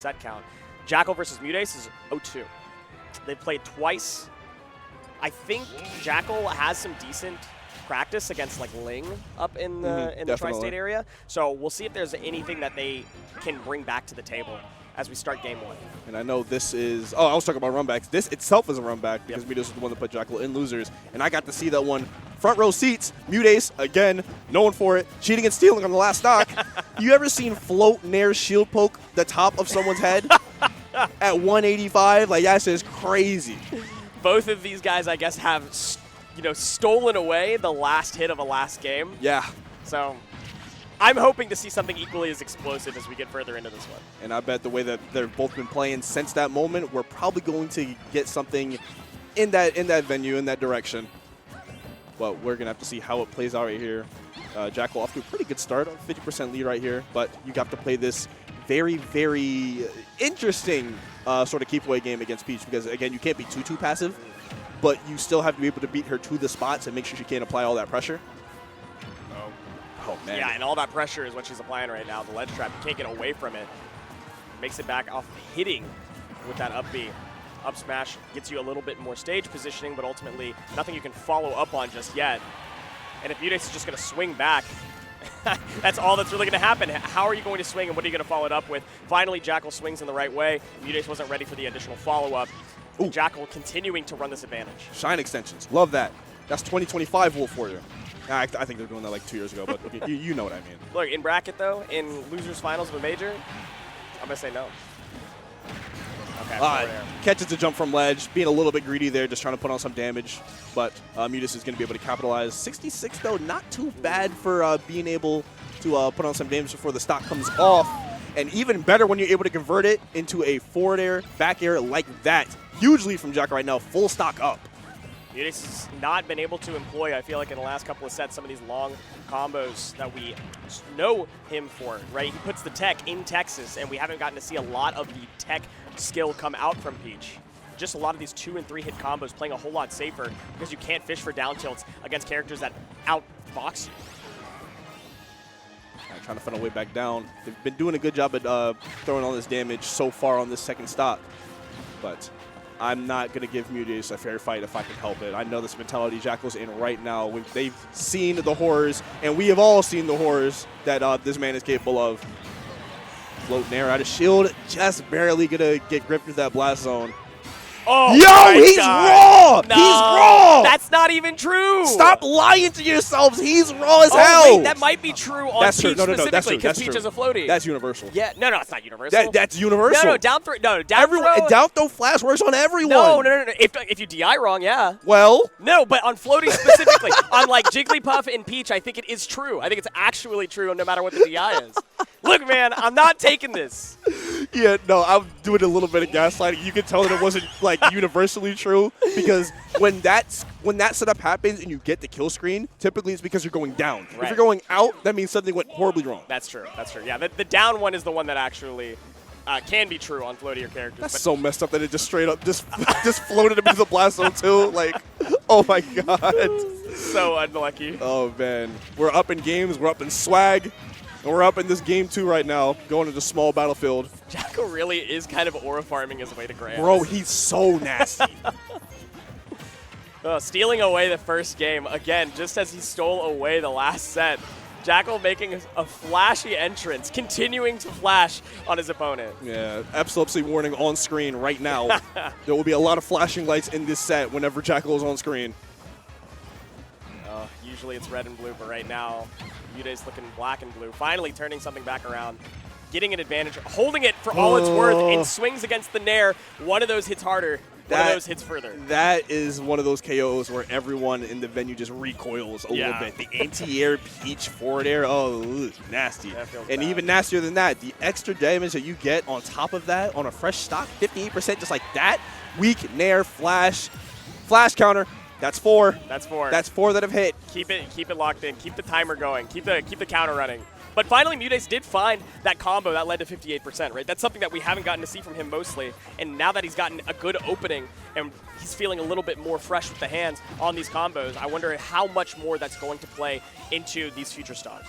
set count. Jakal versus MuteAce is 0-2. They've played twice. I think Jakal has some decent practice against like Ling up in the tri-state area. So we'll see if there's anything that they can bring back to the table as we start game one. And I know this is, I was talking about runbacks. This itself is a runback because MuteAce is the one that put Jakal in losers. And I got to see that one front row seats. MuteAce, again, known for it, cheating and stealing on the last stock. You ever seen float nair shield poke the top of someone's head at 185? Like, that's just crazy. Both of these guys, I guess, have, stolen away the last hit of a last game. Yeah. So I'm hoping to see something equally as explosive as we get further into this one. And I bet the way that they've both been playing since that moment, we're probably going to get something in that venue, in that direction. But we're going to have to see how it plays out right here. Jakal off to a pretty good start, 50% lead right here. But you got to play this very, very interesting sort of keep away game against Peach because, again, you can't be too passive, but you still have to be able to beat her to the spots and make sure she can't apply all that pressure. Oh, man. Yeah, and all that pressure is what she's applying right now. The ledge trap, you can't get away from it. Makes it back off hitting with that up B. Up smash gets you a little bit more stage positioning, but ultimately nothing you can follow up on just yet. And if MuteAce is just going to swing back, that's all that's really going to happen. How are you going to swing and what are you going to follow it up with? Finally, Jakal swings in the right way. MuteAce wasn't ready for the additional follow-up. Jakal continuing to run this advantage. Shine extensions. Love that. That's 2025 Wolf for you. I think they're doing that like 2 years ago, but okay, you know what I mean. Look, in bracket, though, in losers finals of a major, I'm going to say no. Okay, catches the jump from ledge, being a little bit greedy there, just trying to put on some damage. But MuteAce is going to be able to capitalize. 66, though, not too bad for being able to put on some damage before the stock comes off. And even better when you're able to convert it into a forward air, back air like that. Huge lead from Jakal right now, full stock up. MuteAce has not been able to employ, I feel like, in the last couple of sets, some of these long combos that we know him for, right? He puts the tech in Texas, and we haven't gotten to see a lot of the tech skill come out from Peach. Just a lot of these 2- and 3-hit combos playing a whole lot safer because you can't fish for down tilts against characters that outbox you. Trying to find a way back down. They've been doing a good job at throwing all this damage so far on this second stock, but I'm not going to give MuteAce a fair fight if I can help it. I know this mentality Jakal's in right now. They've seen the horrors, and we have all seen the horrors that this man is capable of. Float nair out of shield, just barely going to get gripped with that blast zone. Oh, yo, he's raw! No, he's raw! That's not even true! Stop lying to yourselves. He's raw as hell. Wait, that might be true on Peach specifically because Peach is a floaty. That's universal. Yeah, no, it's not universal. That's universal. No, down throw. No, down throw. Down throw flash works on everyone. No. If you DI wrong, yeah. Well? No, but on floaty specifically, on like Jigglypuff and Peach, I think it is true. I think it's actually true no matter what the DI is. Look, man, I'm not taking this. Yeah, no, I'm doing a little bit of gaslighting. You can tell that it wasn't like universally true because when that setup happens and you get the kill screen, typically it's because you're going down. Right. If you're going out, that means something went horribly wrong. That's true. Yeah, the down one is the one that actually can be true on floatier characters. That's so messed up that it just straight up just floated into the blast zone too. Like, oh my god. So unlucky. Oh man, we're up in games. We're up in swag. And we're up in this game 2 right now, going into small battlefield. Jakal really is kind of aura farming his way to Grand. Bro, he's so nasty. Stealing away the first game, again, just as he stole away the last set. Jakal making a flashy entrance, continuing to flash on his opponent. Yeah, epilepsy warning on screen right now. There will be a lot of flashing lights in this set whenever Jakal is on screen. Usually it's red and blue, but right now, MuteAce looking black and blue. Finally turning something back around, getting an advantage, holding it for all it's worth, and swings against the nair. One of those hits harder, one of those hits further. That is one of those KOs where everyone in the venue just recoils a little bit. The anti-air Peach forward air, nasty. And even nastier than that, the extra damage that you get on top of that on a fresh stock, 58% just like that. Weak nair, flash counter. That's 4. That's 4. That's 4 that have hit. Keep it locked in. Keep the timer going. Keep the counter running. But finally, MuteAce did find that combo that led to 58%, right? That's something that we haven't gotten to see from him mostly. And now that he's gotten a good opening and he's feeling a little bit more fresh with the hands on these combos, I wonder how much more that's going to play into these future stocks.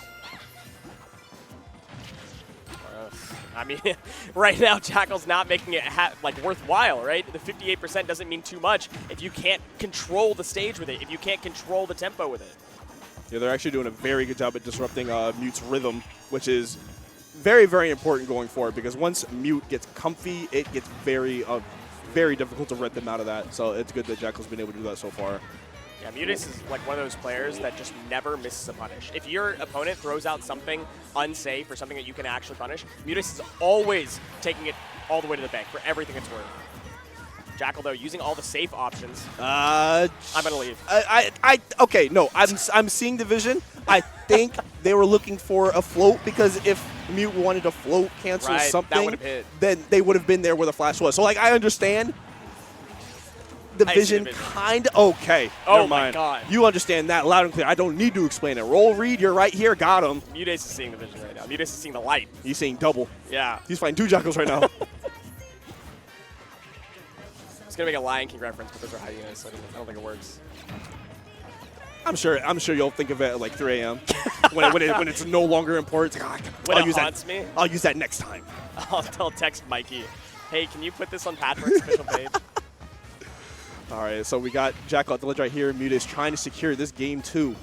I mean, right now, Jakal's not making it like worthwhile, right? The 58% doesn't mean too much if you can't control the stage with it, if you can't control the tempo with it. Yeah, they're actually doing a very good job at disrupting Mute's rhythm, which is very, very important going forward because once Mute gets comfy, it gets very difficult to ret them out of that. So it's good that Jakal's been able to do that so far. Yeah, MuteAce is like one of those players that just never misses a punish. If your opponent throws out something unsafe or something that you can actually punish, MuteAce is always taking it all the way to the bank for everything it's worth. Jakal, though, using all the safe options. I'm going to leave. Okay, no, I'm seeing the vision. I think they were looking for a float because if Mute wanted to float cancel something, then they would have been there where the flash was. So, like, I understand the vision kind of. Okay, oh my God. You understand that loud and clear. I don't need to explain it. Roll read, you're right here. Got him. MuteAce is seeing the vision right now. MuteAce is seeing the light. He's seeing double. Yeah. He's fighting 2 Jakals right now. I was going to make a Lion King reference, but those are hyenas, so I don't think it works. I'm sure you'll think of it at like 3 a.m. when it's no longer important. It's like, I'll use that next time. I'll text Mikey, hey, can you put this on Patchwork's official page? All right, so we got Jakal at the ledge right here. MuteAce trying to secure this game 2.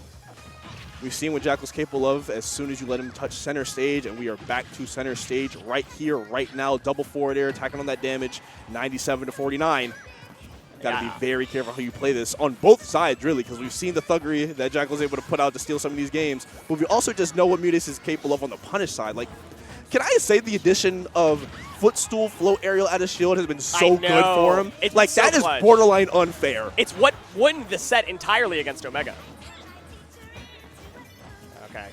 We've seen what Jakal's capable of as soon as you let him touch center stage, and we are back to center stage right here, right now. Double forward air, attacking on that damage, 97 to 49. Got to be very careful how you play this on both sides, really, because we've seen the thuggery that Jakal's able to put out to steal some of these games. But we also just know what MuteAce is capable of on the punish side. Like, can I say the addition of footstool float aerial out of shield has been so good for him? It's like, that is borderline unfair. It's what won the set entirely against Omega. Okay.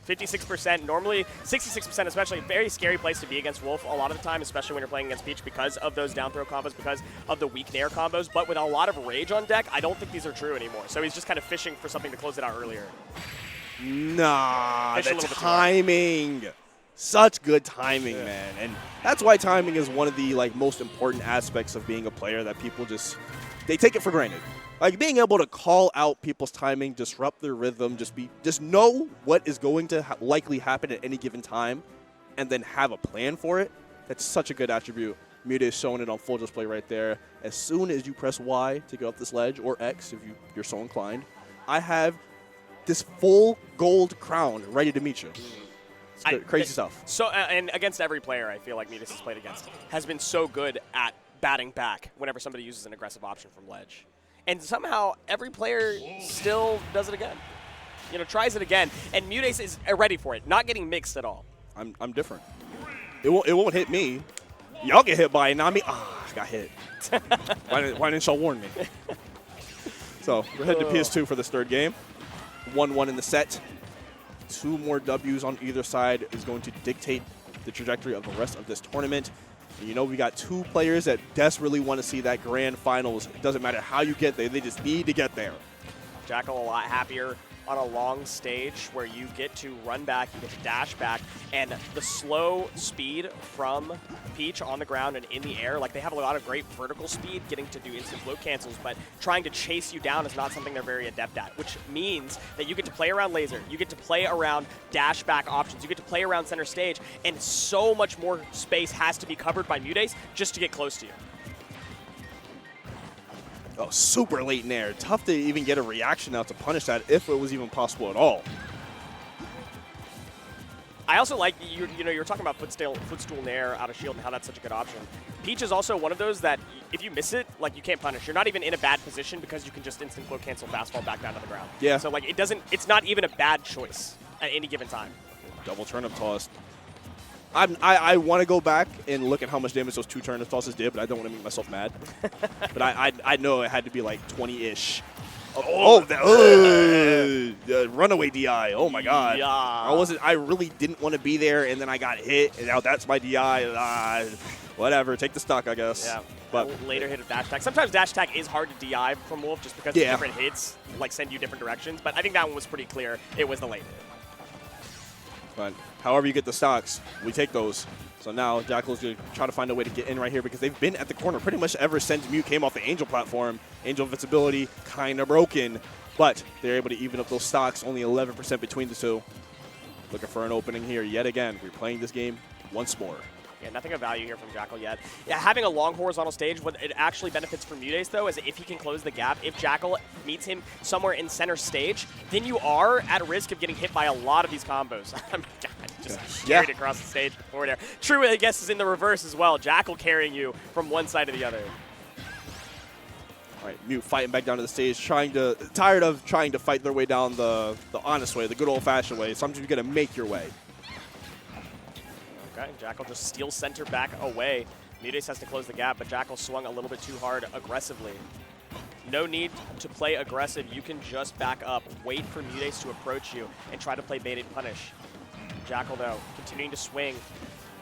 56%, normally 66%, especially a very scary place to be against Wolf a lot of the time, especially when you're playing against Peach because of those down throw combos, because of the weak nair combos. But with a lot of rage on deck, I don't think these are true anymore. So he's just kind of fishing for something to close it out earlier. Nah, the timing. Such good timing, man. And that's why timing is one of the most important aspects of being a player that people they take it for granted. Like, being able to call out people's timing, disrupt their rhythm, just know what is going to likely happen at any given time, and then have a plan for it. That's such a good attribute. MuteAce showing it on full display right there. As soon as you press Y to go up this ledge, or X if you're so inclined, I have this full gold crown ready to meet you. Crazy stuff. So, and against every player I feel like MuteAce has played against has been so good at batting back whenever somebody uses an aggressive option from ledge. And somehow every player still does it again. Tries it again. And MuteAce is ready for it, not getting mixed at all. I'm different. It won't hit me. Y'all get hit by it, not me. I got hit. Why didn't y'all warn me? So we're headed to PS2 for this third game. 1-1 in the set. 2 more W's on either side is going to dictate the trajectory of the rest of this tournament. And we got 2 players that desperately want to see that grand finals. It doesn't matter how you get there. They just need to get there. Jakal a lot happier on a long stage where you get to run back, you get to dash back, and the slow speed from Peach on the ground and in the air, like they have a lot of great vertical speed, getting to do instant float cancels, but trying to chase you down is not something they're very adept at, which means that you get to play around laser, you get to play around dash back options, you get to play around center stage, and so much more space has to be covered by MuteAce just to get close to you. Oh, super late in there. Tough to even get a reaction out to punish that if it was even possible at all. I also like, you're talking about footstool nair out of shield and how that's such a good option. Peach is also one of those that if you miss it, you can't punish. You're not even in a bad position because you can just instant float cancel fastball back down to the ground. Yeah. So it's not even a bad choice at any given time. Double turnip toss. I want to go back and look at how much damage those 2 turnip tosses did, but I don't want to make myself mad. But I know it had to be 20-ish. Runaway DI. Oh my God. Yeah. I really didn't want to be there, and then I got hit, and now that's my DI. Whatever. Take the stock, I guess. Yeah. But later hit of dash attack. Sometimes dash attack is hard to DI from Wolf just because the different hits send you different directions. But I think that one was pretty clear. It was the late hit. But however you get the stocks, we take those. So now Jakal's going to try to find a way to get in right here because they've been at the corner pretty much ever since Mute came off the Angel platform. Angel invincibility kind of broken, but they're able to even up those stocks, only 11% between the 2. Looking for an opening here yet again. We're playing this game once more. Yeah, nothing of value here from Jakal yet. Yeah, having a long horizontal stage, what it actually benefits for MuteAce, though, is if he can close the gap. If Jakal meets him somewhere in center stage, then you are at risk of getting hit by a lot of these combos. I mean, God, just carried across the stage before there. True, I guess, is in the reverse as well. Jakal carrying you from one side to the other. All right, Mute fighting back down to the stage, tired of trying to fight their way down the honest way, the good old-fashioned way. Sometimes you got to make your way. Okay, Jakal just steals center back away. MuteAce has to close the gap, but Jakal swung a little bit too hard aggressively. No need to play aggressive. You can just back up, wait for MuteAce to approach you, and try to play bait and punish. Jakal, though, continuing to swing.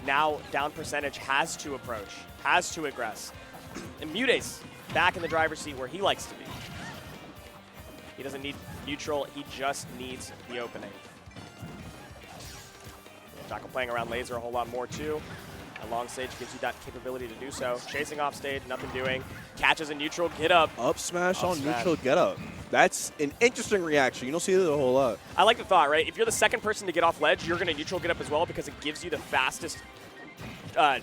Now, down percentage, has to approach, has to aggress. And MuteAce back in the driver's seat where he likes to be. He doesn't need neutral, he just needs the opening. Jakal playing around laser a whole lot more too. And long stage gives you that capability to do so. Chasing off stage, nothing doing. Catches a neutral, get up. Up smash on neutral, get up. That's an interesting reaction. You don't see it a whole lot. I like the thought, right? If you're the second person to get off ledge, you're going to neutral get up as well because it gives you the fastest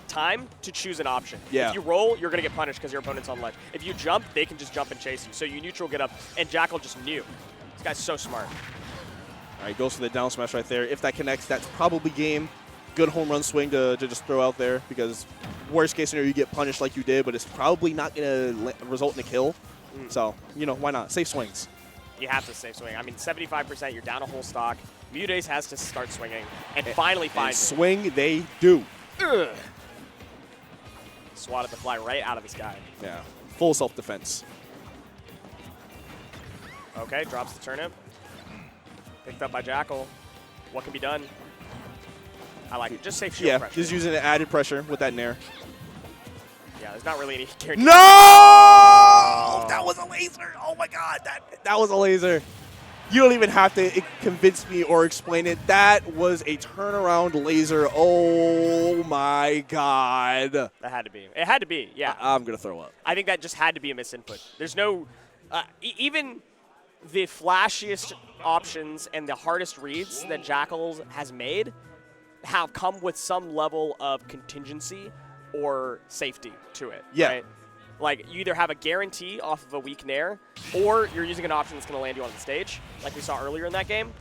time to choose an option. Yeah. If you roll, you're going to get punished because your opponent's on ledge. If you jump, they can just jump and chase you. So you neutral get up, and Jakal just knew. This guy's so smart. All right, goes for the down smash right there. If that connects, that's probably game. Good home run swing to just throw out there because worst case scenario, you get punished like you did, but it's probably not going to result in a kill. So, you know, why not? Safe swings. You have to safe swing. I mean, 75%, you're down a whole stock. MuteAce has to start swinging and finally find it. Swing they do. Ugh. Swatted the fly right out of the sky. Yeah, full self-defense. Okay, drops the turnip. Picked up by Jakal. What can be done? I like it. Just safe shield pressure. Just using the added pressure with that nair. Yeah, there's not really any guarantee. No! Oh, that was a laser. Oh my God, that was a laser. You don't even have to convince me or explain it. That was a turnaround laser. Oh my God. That had to be. It had to be, yeah. I'm going to throw up. I think that just had to be a misinput. There's no, even the flashiest options and the hardest reads that Jakal has made have come with some level of contingency or safety to it. Yeah. Right? Like, you either have a guarantee off of a weak nair, or you're using an option that's going to land you on the stage, like we saw earlier in that game.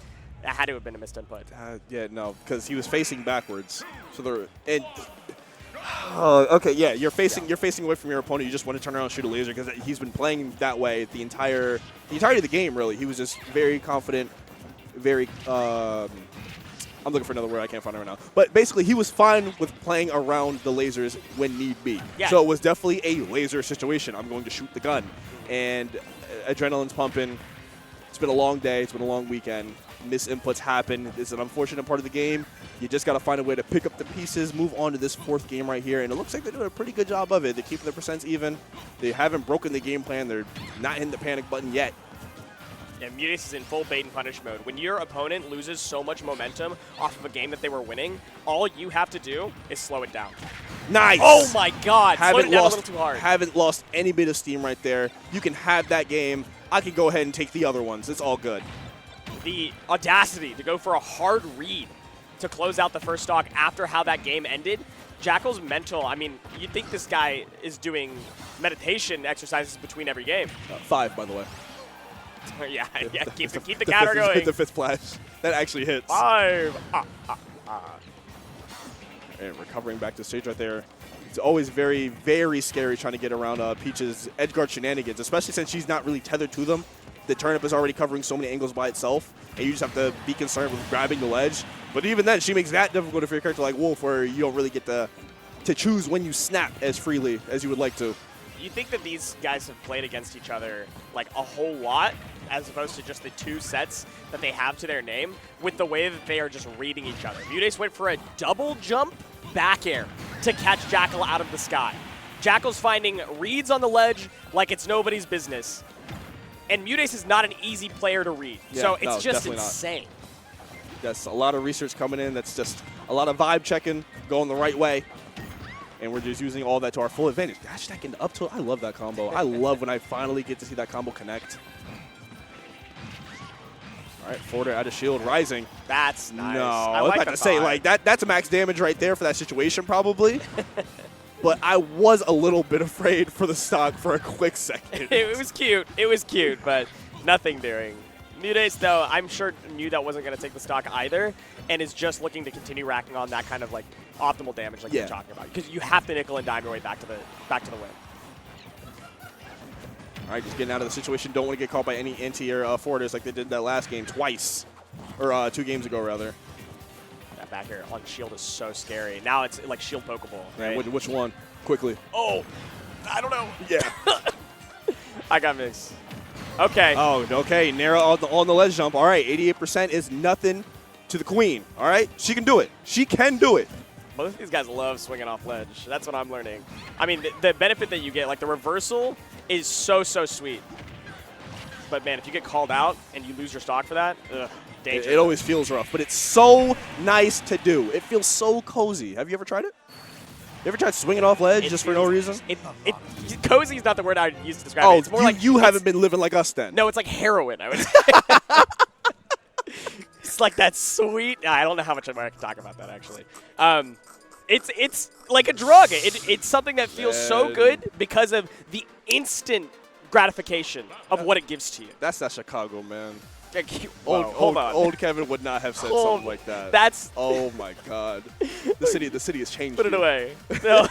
That had to have been a missed input. Yeah, no, because he was facing backwards. So okay, yeah, you're facing away from your opponent. You just want to turn around and shoot a laser because he's been playing that way the entirety of the game. Really, he was just very confident, very. I'm looking for another word. I can't find it right now. But basically, he was fine with playing around the lasers when need be. Yeah. So it was definitely a laser situation. I'm going to shoot the gun. And adrenaline's pumping. It's been a long day. It's been a long weekend. Misinputs happen. It's an unfortunate part of the game. You just got to find a way to pick up the pieces, move on to this fourth game right here. And it looks like they're doing a pretty good job of it. They're keeping the percents even. They haven't broken the game plan. They're not hitting the panic button yet. Yeah, MuteAce is in full bait and punish mode. When your opponent loses so much momentum off of a game that they were winning, all you have to do is slow it down. Nice. Oh my God, slowed it down a little too hard. Haven't lost any bit of steam right there. You can have that game. I can go ahead and take the other ones. It's all good. The audacity to go for a hard read to close out the first stock after how that game ended. Jakal's mental, I mean, you'd think this guy is doing meditation exercises between every game. 5, by the way. yeah, keep the counter going. The fifth flash. That actually hits. 5. And recovering back to stage right there. It's always very, very scary trying to get around Peach's edge guard shenanigans, especially since she's not really tethered to them. The turnip is already covering so many angles by itself, and you just have to be concerned with grabbing the ledge. But even then, she makes that difficult for your character like Wolf, where you don't really get to choose when you snap as freely as you would like to. You think that these guys have played against each other like a whole lot, as opposed to just the 2 sets that they have to their name, with the way that they are just reading each other. MuteAce went for a double jump back air to catch Jakal out of the sky. Jakal's finding reads on the ledge like it's nobody's business. And MuteAce is not an easy player to read. Yeah, so it's just definitely insane. That's a lot of research coming in. That's just a lot of vibe checking, going the right way. And we're just using all that to our full advantage. Dash attack into up tilt. I love that combo. I love when I finally get to see that combo connect. All All right, forwarder out of shield, rising. That's nice. No, I I was like about the to say, thought. like, that's a max damage right there for that situation, probably. But I was a little bit afraid for the stock for a quick second. It was cute. It was cute, but nothing doing. MuteAce, though, I'm sure knew that wasn't going to take the stock either, and is just looking to continue racking on that kind of like optimal damage, like you're talking about, because you have to nickel and dime your way back to the win. All right, just getting out of the situation. Don't want to get caught by any anti-air forwarders like they did that last game twice, or 2 games ago rather. That back air on shield is so scary. Now it's like shield pokeable. Right? Man, which one? Quickly. Oh, I don't know. Yeah. I got mixed. Okay. Oh, okay. Nara on the ledge jump. All right, 88% is nothing to the queen. All right, she can do it. She can do it. Both of these guys love swinging off ledge. That's what I'm learning. I mean, the benefit that you get, like the reversal, is so sweet. But man, if you get called out and you lose your stock for that, ugh, danger. It always feels rough, but it's so nice to do. It feels so cozy. Have you ever tried it? You ever tried swinging off ledge just for no reason? Cozy is not the word I would use to describe it. It's more like you haven't been living like us then. No, it's like heroin, I would say. It's like that sweet. I don't know how much more I can talk about that actually. It's like a drug. It's something that feels so good because of the instant gratification of what it gives to you. That's that Chicago, man. Hold on. Old Kevin would not have said something like that. That's. Oh my God. The city has changed. Put it away. No.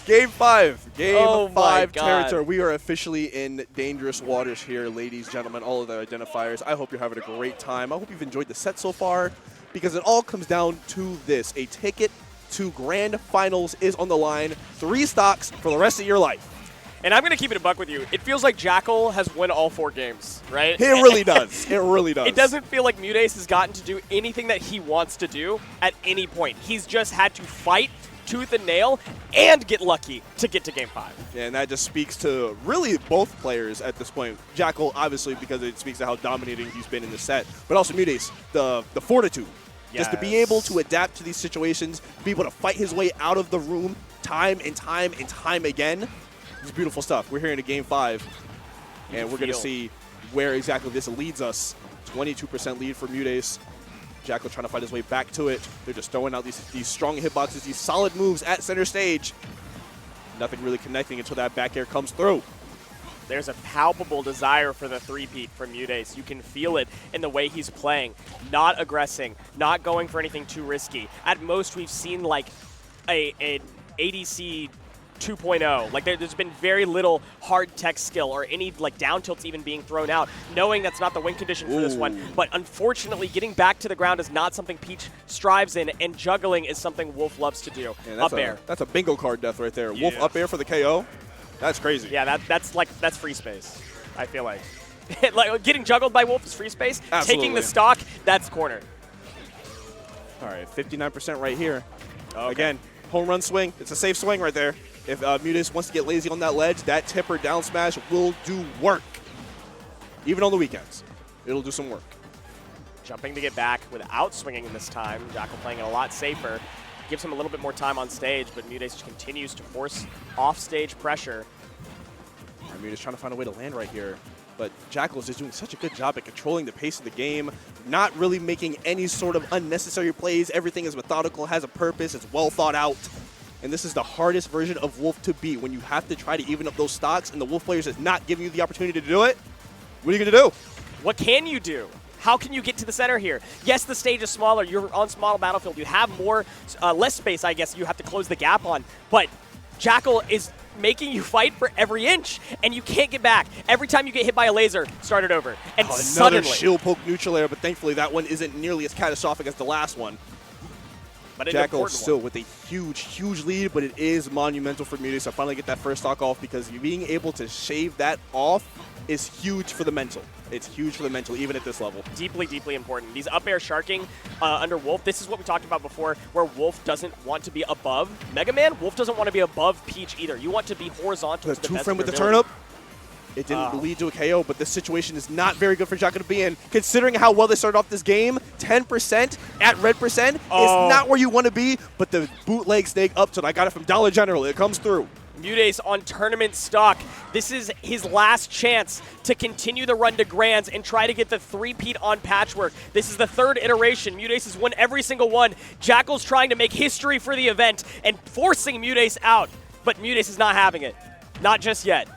Game 5. Game 5 God. territory. We are officially in dangerous waters here, ladies, gentlemen, all of the identifiers. I hope you're having a great time. I hope you've enjoyed the set so far, because it all comes down to this. A ticket to grand finals is on the line. 3 stocks for the rest of your life. And I'm going to keep it a buck with you. It feels like Jakal has won all 4 games, right? It really does. It really does. It doesn't feel like MuteAce has gotten to do anything that he wants to do at any point. He's just had to fight tooth and nail and get lucky to get to Game 5. And that just speaks to really both players at this point. Jakal, obviously, because it speaks to how dominating he's been in the set, but also MuteAce, the fortitude. Just to be able to adapt to these situations, be able to fight his way out of the room time and time and time again. It's beautiful stuff. We're here in a Game 5, and we're going to see where exactly this leads us. 22% lead for MuteAce. Jakal trying to fight his way back to it. They're just throwing out these strong hitboxes, these solid moves at center stage. Nothing really connecting until that back air comes through. There's a palpable desire for the three-peat from MuteAce. You can feel it in the way he's playing. Not aggressing, not going for anything too risky. At most, we've seen like an ADC 2.0. Like there's been very little hard tech skill or any like down tilts even being thrown out, knowing that's not the win condition for this one. But unfortunately, getting back to the ground is not something Peach strives in, and juggling is something Wolf loves to do. Up air. That's a bingo card death right there. Yeah. Wolf up air for the KO. That's crazy. Yeah, that's free space, I feel like. Like getting juggled by Wolf is free space. Absolutely. Taking the stock, that's corner. All right, 59% right here. Okay. Again, home run swing. It's a safe swing right there. If MuteAce wants to get lazy on that ledge, that tipper down smash will do work. Even on the weekends, it'll do some work. Jumping to get back without swinging this time. Jakal playing it a lot safer. Gives him a little bit more time on stage, but MuteAce continues to force off-stage pressure. What can you do? How can you get to the center here? Yes, the stage is smaller. You're on smaller battlefield. You have less space, I guess, you have to close the gap on. But Jakal is making you fight for every inch, and you can't get back. Every time you get hit by a laser, start it over. And another suddenly, shield poke neutral air, but thankfully that one isn't nearly as catastrophic as the last one. but Jakal still with a huge lead, but it is monumental for MuteAce to finally get that first stock off, because being able to shave that off is huge for the mental. It's huge for the mental, even at this level. Deeply important. These up air sharking under Wolf, this is what we talked about before, where Wolf doesn't want to be above Mega Man. Wolf doesn't want to be above Peach either. You want to be horizontal to the best two-frame of with the your ability. turnip. It didn't lead to a KO, but this situation is not very good for Jakal to be in. Considering how well they started off this game, 10% at red percent is not where you want to be, but the bootleg snake up tilt, I got it from Dollar General, it comes through. MuteAce on tournament stock. This is his last chance to continue the run to Grands and try to get the three-peat on Patchwork. This is the third iteration. MuteAce has won every single one. Jakal's trying to make history for the event and forcing MuteAce out, but MuteAce is not having it. Not just yet.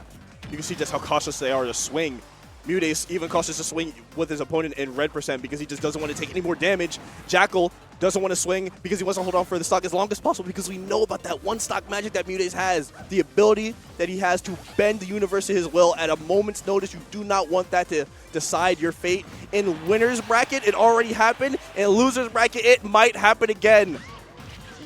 You can see just how cautious they are to swing. MuteAce even cautious to swing with his opponent in red percent because he just doesn't want to take any more damage. Jakal doesn't want to swing because he wants to hold on for the stock as long as possible because we know about that one stock magic that MuteAce has. The ability that he has to bend the universe to his will at a moment's notice. You do not want that to decide your fate. In winner's bracket, it already happened. In loser's bracket, it might happen again.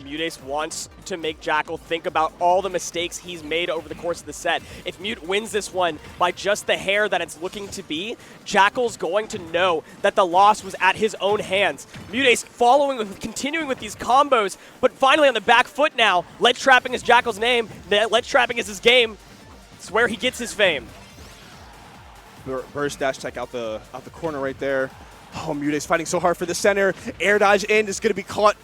MuteAce wants to make Jakal think about all the mistakes he's made over the course of the set. If Mute wins this one by just the hair that it's looking to be, Jakal's going to know that the loss was at his own hands. MuteAce continuing with these combos, but finally on the back foot now. Ledge trapping is Jakal's name. Ledge trapping is his game. It's where he gets his fame. Burst dash tech out the corner right there. Oh, MuteAce fighting so hard for the center. Air dodge in is going to be caught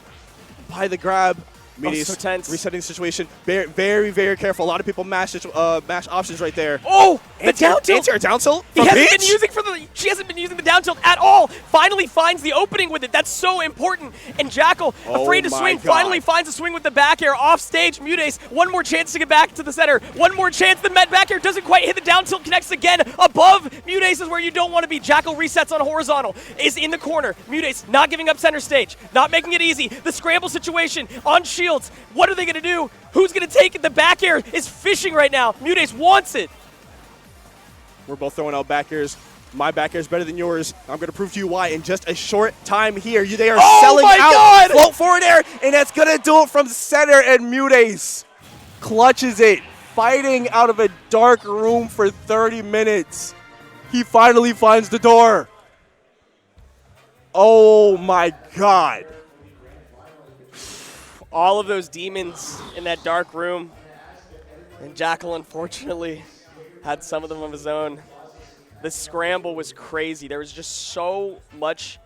by the grab. MuteAce so tense. Resetting the situation. Very, very, very careful. A lot of people mash options right there. Oh, the down tilt. Anti-air down tilt She from hasn't Peach? she hasn't been using the down tilt at all. Finally finds the opening with it. That's so important. And Jakal, afraid to swing, finally finds a swing with the back air off stage. MuteAce, one more chance to get back to the center. One more chance. The med back air doesn't quite hit the down tilt. Connects again above. MuteAce is where you don't want to be. Jakal resets on horizontal. Is in the corner. MuteAce not giving up center stage. Not making it easy. The scramble situation on shields. What are they going to do? Who's going to take it? The back air is fishing right now. MuteAce wants it. We're both throwing out back airs. My back air is better than yours. I'm going to prove to you why in just a short time here. They are selling out. God! Float forward air, and that's going to do it from center, and MuteAce clutches it, fighting out of a dark room for 30 minutes. He finally finds the door. Oh, my God. All of those demons in that dark room. And Jakal, unfortunately, had some of them of his own. The scramble was crazy. There was just so much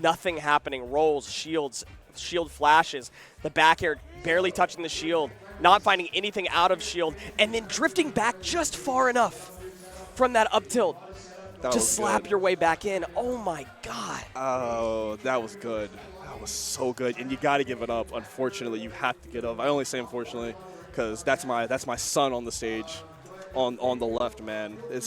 nothing happening. Rolls, shields, shield flashes, the back air barely touching the shield, not finding anything out of shield, and then drifting back just far enough from that up tilt to slap your way back in. Oh my God. Oh, that was good. That was so good. And you got to give it up. Unfortunately, you have to get up. I only say unfortunately because that's my son on the stage on the left, man. It's